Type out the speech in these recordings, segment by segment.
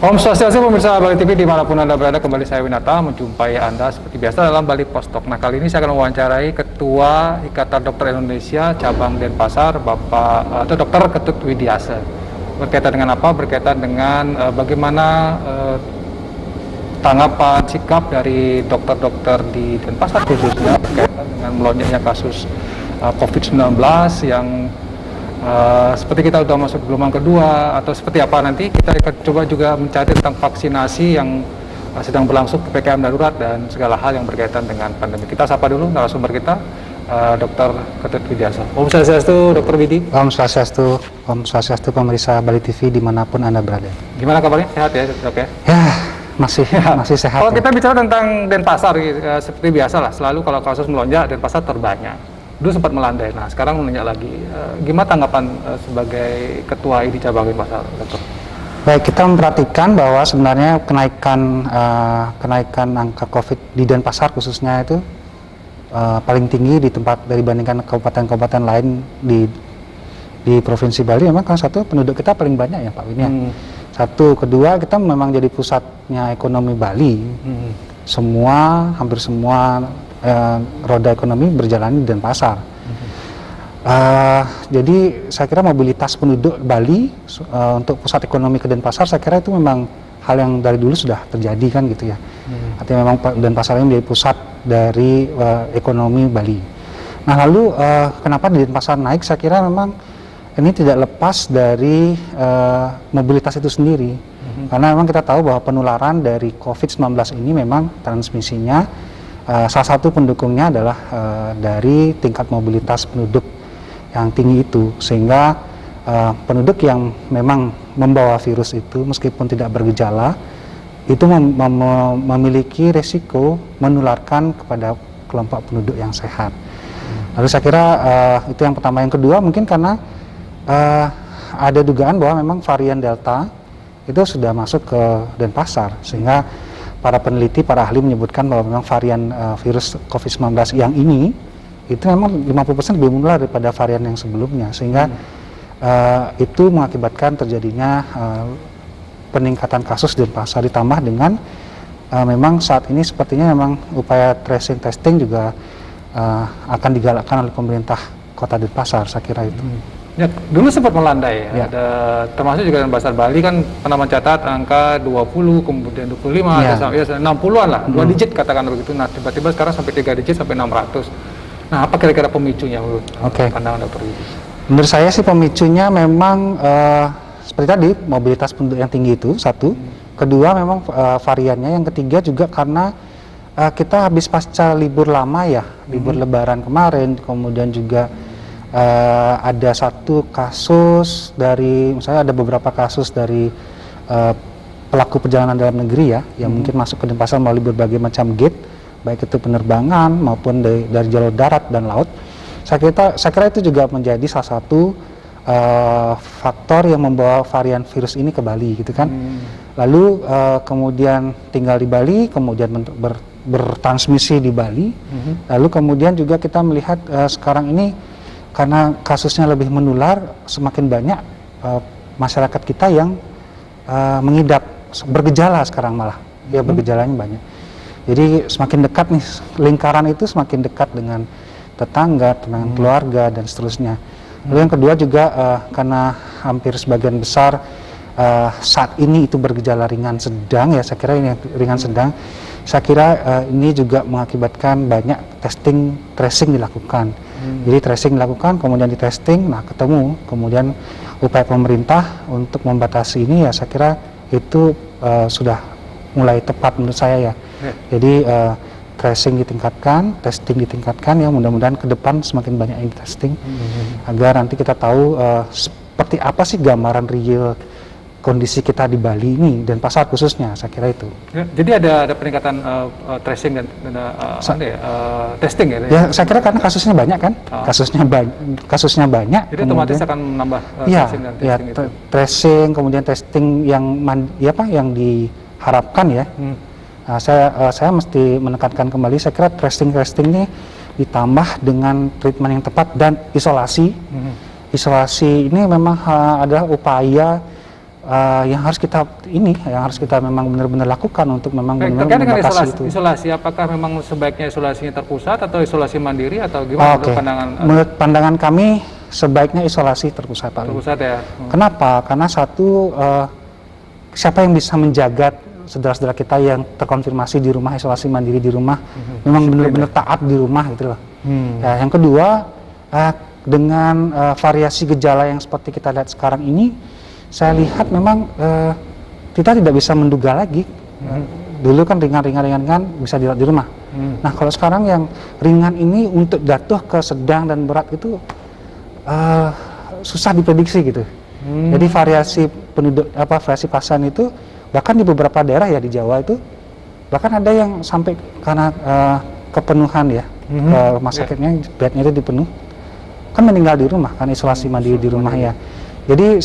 Om Swastiastu pemirsa Bali TV dimanapun Anda berada, kembali saya Winata menjumpai Anda seperti biasa dalam Bali Postok. Nah, kali ini saya akan mewawancarai Ketua Ikatan Dokter Indonesia Cabang Denpasar, Bapak atau Dr. Ketut Widiasa. Berkaitan dengan apa? Berkaitan dengan bagaimana tanggapan sikap dari dokter-dokter di Denpasar khususnya berkaitan dengan melonjaknya kasus COVID-19 yang seperti kita sudah masuk gelombang kedua atau seperti apa, nanti kita akan coba juga mencari tentang vaksinasi yang sedang berlangsung, PPKM darurat dan segala hal yang berkaitan dengan pandemi. Kita sapa dulu narasumber kita, Dr. Ketut Widiasa. Om Swastiastu, Dr. Widi. Om Swastiastu pemirsa Bali TV dimanapun Anda berada. Gimana kabarnya? Sehat ya, Dok ya? Ya, masih sehat. Kalau ya. kita bicara tentang Denpasar, seperti biasa lah, selalu kalau kasus melonjak Denpasar terbanyak. Dulu sempat melandai, nah sekarang melonjak lagi. Gimana tanggapan sebagai ketua ID cabang Denpasar, Dokter? Baik, kita memperhatikan bahwa sebenarnya kenaikan angka COVID di Denpasar khususnya itu paling tinggi di tempat dibandingkan kabupaten-kabupaten lain di Provinsi Bali. Memang kan satu, penduduk kita paling banyak ya Pak Win ya. Satu, kedua kita memang jadi pusatnya ekonomi Bali. Hampir semua roda ekonomi berjalan di Denpasar. Jadi saya kira mobilitas penduduk Bali untuk pusat ekonomi ke Denpasar, saya kira itu memang hal yang dari dulu sudah terjadi kan gitu ya. Artinya memang Denpasar ini menjadi pusat dari ekonomi Bali. Nah lalu kenapa di Denpasar naik? Saya kira memang ini tidak lepas dari mobilitas itu sendiri. Karena memang kita tahu bahwa penularan dari COVID-19 ini memang transmisinya salah satu pendukungnya adalah dari tingkat mobilitas penduduk yang tinggi itu, sehingga penduduk yang memang membawa virus itu meskipun tidak bergejala itu memiliki resiko menularkan kepada kelompok penduduk yang sehat. Lalu saya kira itu yang pertama. Yang kedua mungkin karena ada dugaan bahwa memang varian Delta itu sudah masuk ke Denpasar, sehingga para peneliti, para ahli menyebutkan bahwa memang varian virus COVID-19 yang ini itu memang 50% lebih menular daripada varian yang sebelumnya, sehingga itu mengakibatkan terjadinya peningkatan kasus di Denpasar, ditambah dengan memang saat ini sepertinya memang upaya tracing testing juga akan digalakkan oleh pemerintah Kota Denpasar, saya kira itu. Ya, dulu sempat melandai ya. Ada, termasuk juga Denpasar Bali kan pernah mencatat angka 20, kemudian 25, ya. 60-an lah, 2 digit katakan begitu. Nah tiba-tiba sekarang sampai 3 digit sampai 600. Nah apa kira-kira pemicunya menurut pandangan Dr. Widi? Menurut saya sih pemicunya memang seperti tadi, mobilitas penduduk yang tinggi itu satu. Kedua memang variannya. Yang ketiga juga karena kita habis pasca libur lama ya, libur lebaran kemarin, kemudian juga ada satu kasus dari, misalnya ada beberapa kasus dari pelaku perjalanan dalam negeri ya, yang mungkin masuk ke Denpasar melalui berbagai macam gate, baik itu penerbangan maupun dari jalur darat dan laut. Saya kira itu juga menjadi salah satu faktor yang membawa varian virus ini ke Bali gitu kan. Lalu kemudian tinggal di Bali, kemudian bertransmisi di Bali. Lalu kemudian juga kita melihat sekarang ini karena kasusnya lebih menular, semakin banyak masyarakat kita yang mengidap bergejala sekarang malah, ya bergejalanya banyak. Jadi semakin dekat nih, lingkaran itu semakin dekat dengan tetangga, dengan keluarga dan seterusnya. Lalu yang kedua juga karena hampir sebagian besar saat ini itu bergejala ringan sedang ya, saya kira ini ringan sedang. Saya kira ini juga mengakibatkan banyak testing, tracing dilakukan. Jadi tracing dilakukan, kemudian di testing, nah ketemu, kemudian upaya pemerintah untuk membatasi ini ya saya kira itu sudah mulai tepat menurut saya ya. Jadi tracing ditingkatkan, testing ditingkatkan ya, mudah-mudahan ke depan semakin banyak yang testing agar nanti kita tahu seperti apa sih gambaran real kondisi kita di Bali ini dan pasar khususnya, saya kira itu. Ya, jadi ada peningkatan tracing dan testing ya? Ya, saya kira karena kasusnya banyak kan, kasusnya banyak. Jadi otomatis akan menambah tracing dan testing itu. Tracing, kemudian testing yang harapkan ya. Nah, saya mesti menekankan kembali, saya kira tracing ini ditambah dengan treatment yang tepat dan isolasi. Isolasi ini memang adalah upaya yang harus kita memang benar-benar lakukan untuk memang benar-benar membatasi itu. Isolasi, apakah memang sebaiknya isolasinya terpusat atau isolasi mandiri atau gimana? Oke. Pandangan? Menurut pandangan kami sebaiknya isolasi terpusat, Pak. Terpusat ya. Kenapa? Karena satu, siapa yang bisa menjaga saudara-saudara kita yang terkonfirmasi di rumah, isolasi mandiri di rumah, memang benar-benar taat di rumah gitu loh. Ya, yang kedua, dengan variasi gejala yang seperti kita lihat sekarang ini, saya lihat memang kita tidak bisa menduga lagi. Dulu kan ringan bisa dirawat di rumah. Nah, kalau sekarang yang ringan ini untuk jatuh ke sedang dan berat itu susah diprediksi gitu. Jadi variasi variasi pasien itu bahkan di beberapa daerah ya di Jawa itu bahkan ada yang sampai karena kepenuhan ya ke rumah sakitnya, bednya itu dipenuh, kan meninggal di rumah kan, isolasi mandiri di rumah ya. Jadi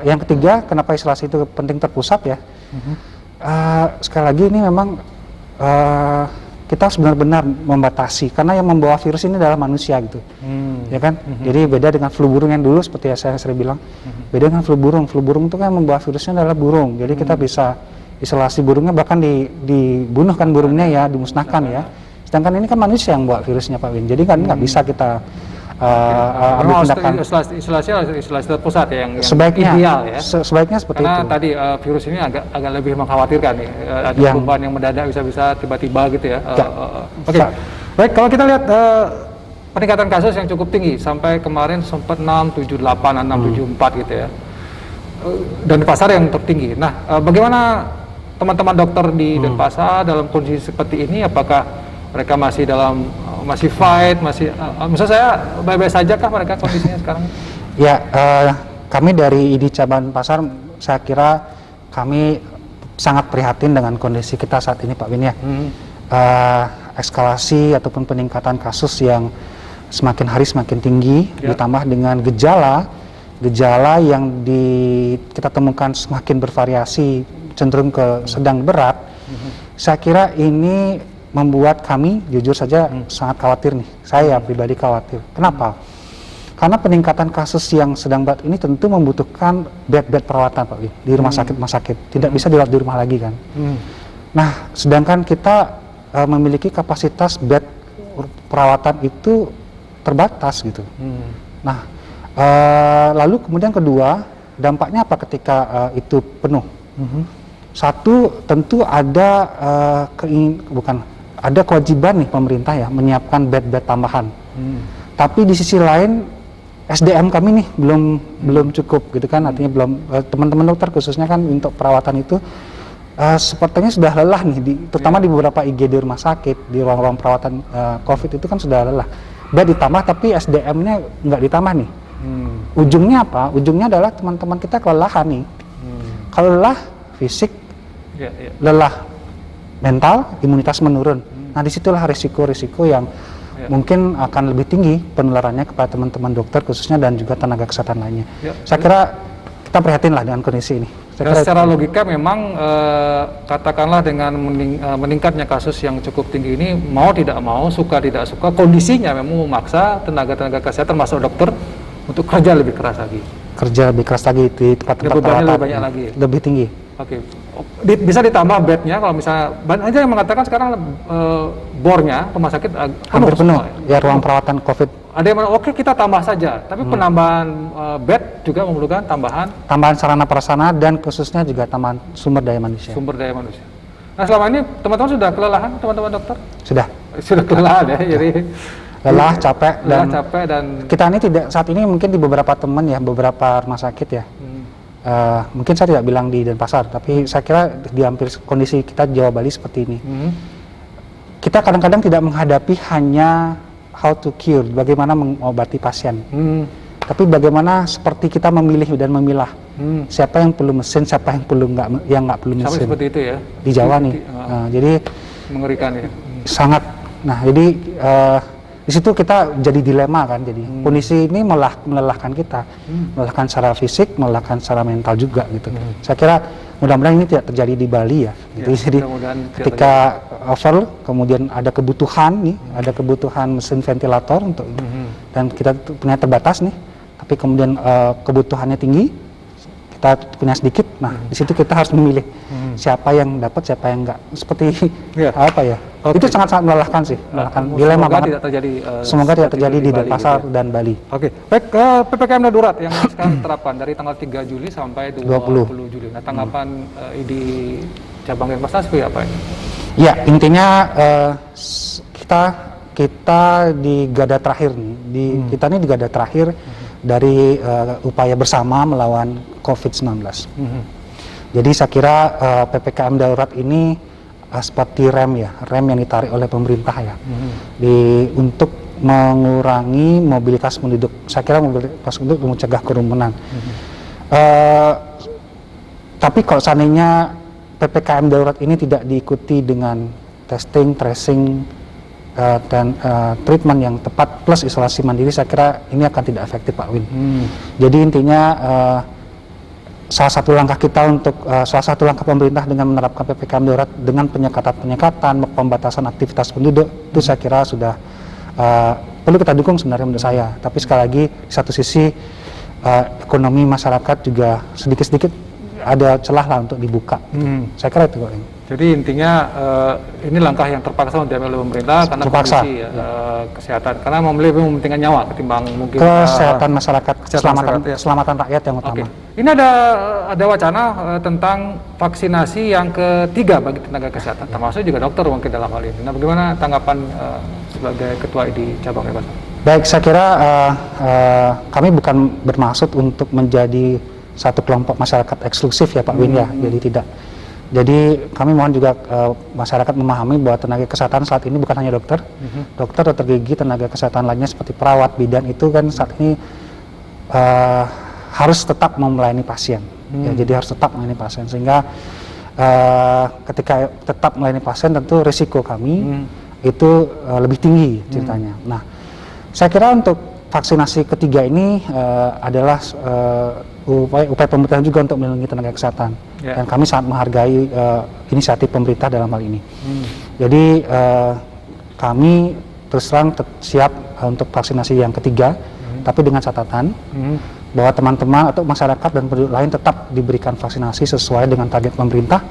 yang ketiga, kenapa isolasi itu penting terpusat ya? Sekali lagi ini memang kita harus benar-benar membatasi, karena yang membawa virus ini adalah manusia gitu, ya kan? Jadi beda dengan flu burung yang dulu seperti yang saya sering bilang, beda dengan flu burung itu kan membawa virusnya adalah burung, jadi kita bisa isolasi burungnya, bahkan dibunuh kan burungnya ya, dimusnahkan ya. Sedangkan ini kan manusia yang bawa virusnya, Pak Win, jadi kan nggak bisa kita ambil tindakan. Isolasi terpusat ya, yang sebaiknya ideal ya. Sebaiknya seperti karena itu. Tadi virus ini agak lebih mengkhawatirkan nih, ada perubahan yang mendadak bisa tiba-tiba gitu ya. Oke. Baik, kalau kita lihat peningkatan kasus yang cukup tinggi sampai kemarin sempat 678, 674 gitu ya. Dan Denpasar yang tertinggi. Nah, bagaimana teman-teman dokter di Denpasar dalam kondisi seperti ini? Apakah mereka masih fight, maksud saya baik-baik saja kah mereka kondisinya sekarang? Ya, kami dari ID Cabang Denpasar, saya kira kami sangat prihatin dengan kondisi kita saat ini, Pak Win ya. Eskalasi ataupun peningkatan kasus yang semakin hari semakin tinggi, ditambah dengan gejala yang kita temukan semakin bervariasi, cenderung ke sedang berat. Saya kira ini membuat kami jujur saja sangat khawatir nih. Saya pribadi khawatir. Kenapa? Karena peningkatan kasus yang sedang berat ini tentu membutuhkan bed perawatan, Pak Win, di rumah sakit. Tidak bisa dirawat di rumah lagi kan. Nah, sedangkan kita memiliki kapasitas bed perawatan itu terbatas gitu. Nah, lalu kemudian kedua, dampaknya apa ketika itu penuh? Satu, tentu ada ada kewajiban nih pemerintah ya menyiapkan bed tambahan. Tapi di sisi lain SDM kami nih belum cukup gitu kan, artinya belum, teman-teman dokter khususnya kan untuk perawatan itu sepertinya sudah lelah nih, terutama di beberapa IGD rumah sakit, di ruang-ruang perawatan COVID itu kan sudah lelah. Bed ditambah tapi SDM-nya nggak ditambah nih. Ujungnya apa? Ujungnya adalah teman-teman kita kelelahan nih. Kalau lelah fisik, lelah mental, imunitas menurun. Nah, disitulah risiko-risiko yang mungkin akan lebih tinggi penularannya kepada teman-teman dokter khususnya dan juga tenaga kesehatan lainnya. Saya kira kita prihatin lah dengan kondisi ini. Secara logika memang katakanlah dengan meningkatnya kasus yang cukup tinggi ini, mau tidak mau, suka tidak suka, kondisinya memang memaksa tenaga kesehatan termasuk dokter untuk kerja lebih keras lagi. Kerja lebih keras lagi di tempat-tempat perawatan lebih banyak lagi. Lebih tinggi. Oke. Bisa ditambah bednya, kalau misalnya banyak aja yang mengatakan sekarang bornya rumah sakit hampir penuh ya, ruang perawatan COVID. Ada yang oke kita tambah saja, tapi penambahan bed juga memerlukan tambahan sarana prasarana dan khususnya juga tambahan sumber daya manusia. Nah, selama ini teman-teman sudah kelelahan, teman-teman dokter? Sudah kelelahan ya, jadi lelah, capek dan kita ini tidak saat ini mungkin di beberapa teman ya, beberapa rumah sakit ya. Mungkin saya tidak bilang di Denpasar, tapi saya kira di hampir kondisi kita di Jawa Bali seperti ini. Kita kadang-kadang tidak menghadapi hanya how to cure, bagaimana mengobati pasien, tapi bagaimana seperti kita memilih dan memilah siapa yang perlu mesin, siapa yang nggak perlu mesin. Sampai seperti itu ya di Jawa nih. Jadi mengerikan ya. Sangat. Nah, jadi di situ kita jadi dilema kan, jadi kondisi ini melelahkan kita, melelahkan secara fisik, melelahkan secara mental juga gitu. Saya kira mudah-mudahan ini tidak terjadi di Bali ya. Gitu. Ya, Jadi mudah-mudahan tidak ketika over, kemudian ada kebutuhan nih, ada kebutuhan mesin ventilator untuk dan kita punya terbatas nih, tapi kemudian kebutuhannya tinggi, kita punya sedikit. Nah, di situ kita harus memilih siapa yang dapat, siapa yang enggak. Seperti apa ya? Oke. Itu sangat-sangat melelahkan sih, melelahkan, dilema Semoga banget. tidak terjadi, Semoga tidak seperti terjadi di Bali Denpasar gitu ya. dan Bali. Oke, baik, PPKM darurat yang sekarang terapkan dari tanggal 3 Juli sampai 20 Juli. Nah, tanggapan di cabang Denpasar seperti apa ini? Ya, intinya kita di garda terakhir nih, kita ini di garda terakhir dari upaya bersama melawan COVID-19. Jadi saya kira PPKM darurat ini seperti rem yang ditarik oleh pemerintah ya, untuk mengurangi mobilitas penduduk. Saya kira mobilitas penduduk mencegah kerumunan. Tapi kalau seandainya PPKM darurat ini tidak diikuti dengan testing, tracing, dan treatment yang tepat plus isolasi mandiri, saya kira ini akan tidak efektif, Pak Win. Jadi intinya salah satu langkah pemerintah dengan menerapkan PPKM darurat dengan penyekatan, pembatasan aktivitas penduduk, itu saya kira sudah perlu kita dukung sebenarnya menurut saya. Tapi sekali lagi di satu sisi ekonomi masyarakat juga sedikit-sedikit ada celah lah untuk dibuka. Saya kira itu, Pak. Jadi intinya ini langkah yang terpaksa untuk diambil oleh pemerintah karena Terpaksa, kondisi kesehatan, karena lebih mementingkan nyawa ketimbang mungkin kesehatan masyarakat, masyarakat, ya. keselamatan rakyat yang utama. Oke. Ini ada wacana tentang vaksinasi yang ketiga bagi tenaga kesehatan, termasuk juga dokter mungkin dalam hal ini. Nah, bagaimana tanggapan sebagai ketua di cabang Denpasar? Baik, saya kira kami bukan bermaksud untuk menjadi satu kelompok masyarakat eksklusif ya Pak Win ya, jadi tidak. Jadi kami mohon juga masyarakat memahami bahwa tenaga kesehatan saat ini bukan hanya dokter, dokter gigi, tenaga kesehatan lainnya seperti perawat, bidan itu kan saat ini harus tetap melayani pasien. Ya, jadi harus tetap melayani pasien, sehingga ketika tetap melayani pasien tentu risiko kami itu lebih tinggi ceritanya. Nah, saya kira untuk vaksinasi ketiga ini adalah upaya pemerintah juga untuk melindungi tenaga kesehatan, dan kami sangat menghargai inisiatif pemerintah dalam hal ini. Jadi kami terus terang siap untuk vaksinasi yang ketiga, tapi dengan catatan bahwa teman-teman atau masyarakat dan penduduk lain tetap diberikan vaksinasi sesuai dengan target pemerintah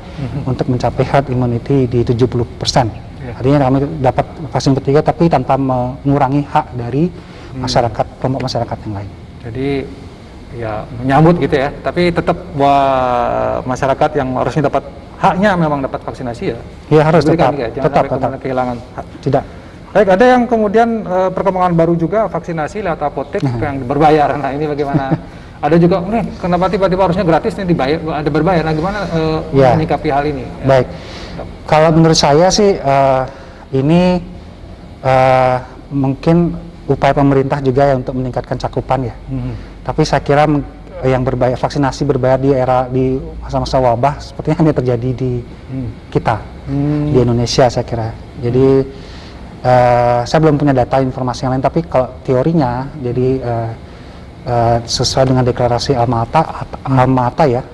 untuk mencapai herd immunity di 70%. Artinya kami dapat vaksin ketiga tapi tanpa mengurangi hak dari masyarakat, kelompok masyarakat yang lain. Jadi ya menyambut gitu ya, tapi tetap buat masyarakat yang harusnya dapat haknya memang dapat vaksinasi ya. Iya, harus Diberikan, tetap, ya. Jangan tetap, sampai kemudian kehilangan hak. Tidak. Baik, ada yang kemudian perkembangan baru juga vaksinasi lewat apotek yang berbayar. Nah, ini bagaimana? Ada juga, kenapa tiba-tiba harusnya gratis nih dibayar, ada berbayar. Nah, gimana menyikapi hal ini? Baik. Kalau menurut saya sih ini mungkin upaya pemerintah juga ya untuk meningkatkan cakupan ya. Tapi saya kira yang vaksinasi berbayar di masa-masa wabah sepertinya hanya terjadi di kita, di Indonesia saya kira. Jadi saya belum punya data informasi yang lain, tapi kalau teorinya jadi sesuai dengan deklarasi Alma-Ata ya,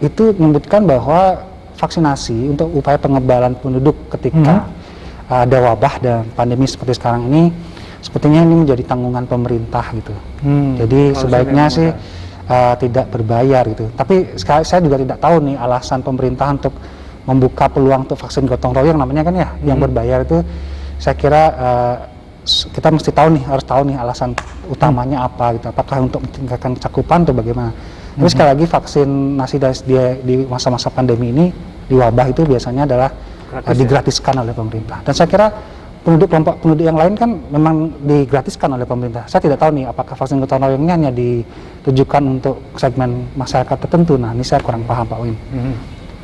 itu menyebutkan bahwa vaksinasi untuk upaya pengebalan penduduk ketika ada wabah dan pandemi seperti sekarang ini, sepertinya ini menjadi tanggungan pemerintah gitu. Jadi sebaiknya sih tidak berbayar gitu. Tapi saya juga tidak tahu nih alasan pemerintah untuk membuka peluang untuk vaksin gotong royong namanya kan ya, yang berbayar itu. Saya kira kita mesti tahu nih, harus tahu nih alasan utamanya apa gitu. Apakah untuk meningkatkan cakupan atau bagaimana? Tapi sekali lagi vaksinasi di masa-masa pandemi ini, di wabah itu biasanya adalah digratiskan oleh pemerintah. Dan saya kira kelompok penduduk yang lain kan memang digratiskan oleh pemerintah. Saya tidak tahu nih apakah vaksin gotong royongnya hanya ditujukan untuk segmen masyarakat tertentu. Nah, ini saya kurang paham, Pak Win.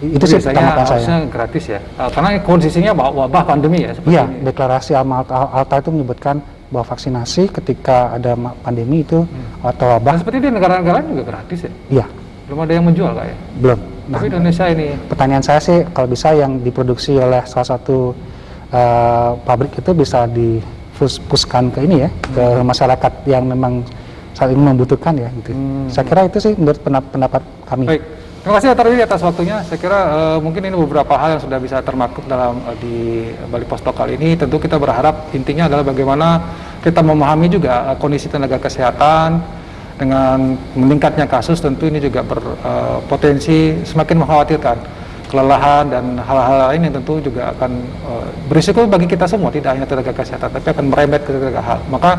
Itu sih biasanya tanggapan saya. harusnya gratis ya, karena kondisinya wabah pandemi ya. Iya, deklarasi Alma-Ata itu menyebutkan bahwa vaksinasi ketika ada pandemi itu atau wabah. Dan seperti di negara-negara lain juga gratis ya? Iya. Belum ada yang menjual Kak ya? Belum. Tapi Indonesia ini. Pertanyaan saya sih, kalau bisa yang diproduksi oleh salah satu pabrik itu bisa difuskan ke ini ya, ke masyarakat yang memang saat ini membutuhkan ya gitu. Saya kira itu sih menurut pendapat kami. Baik. Terima kasih Dr. Widi atas waktunya. Saya kira mungkin ini beberapa hal yang sudah bisa termaktub dalam di Bali Post kali ini. Tentu kita berharap intinya adalah bagaimana kita memahami juga kondisi tenaga kesehatan. Dengan meningkatnya kasus tentu ini juga berpotensi semakin mengkhawatirkan, kelelahan dan hal-hal lain yang tentu juga akan berisiko bagi kita semua, tidak hanya tenaga kesehatan tapi akan merembet ke segala hal. Maka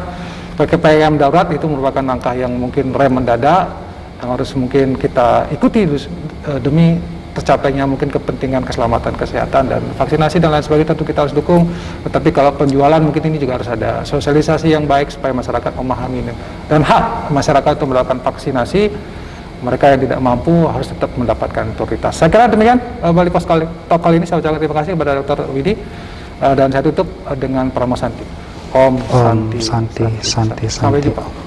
PPKM darurat itu merupakan langkah yang mungkin rem mendadak yang harus mungkin kita ikuti demi tercapainya mungkin kepentingan keselamatan kesehatan dan vaksinasi dan lain sebagainya tentu kita harus dukung. Tetapi kalau penjualan mungkin ini juga harus ada sosialisasi yang baik supaya masyarakat memahami ini. Dan hak masyarakat untuk melakukan vaksinasi, mereka yang tidak mampu harus tetap mendapatkan prioritas. Saya kira demikian Bali Post Talk kali ini. Saya ucapkan terima kasih kepada Dr. Widi dan saya tutup dengan Paramo Santi. Om Santi. Santi. Sampai jumpa.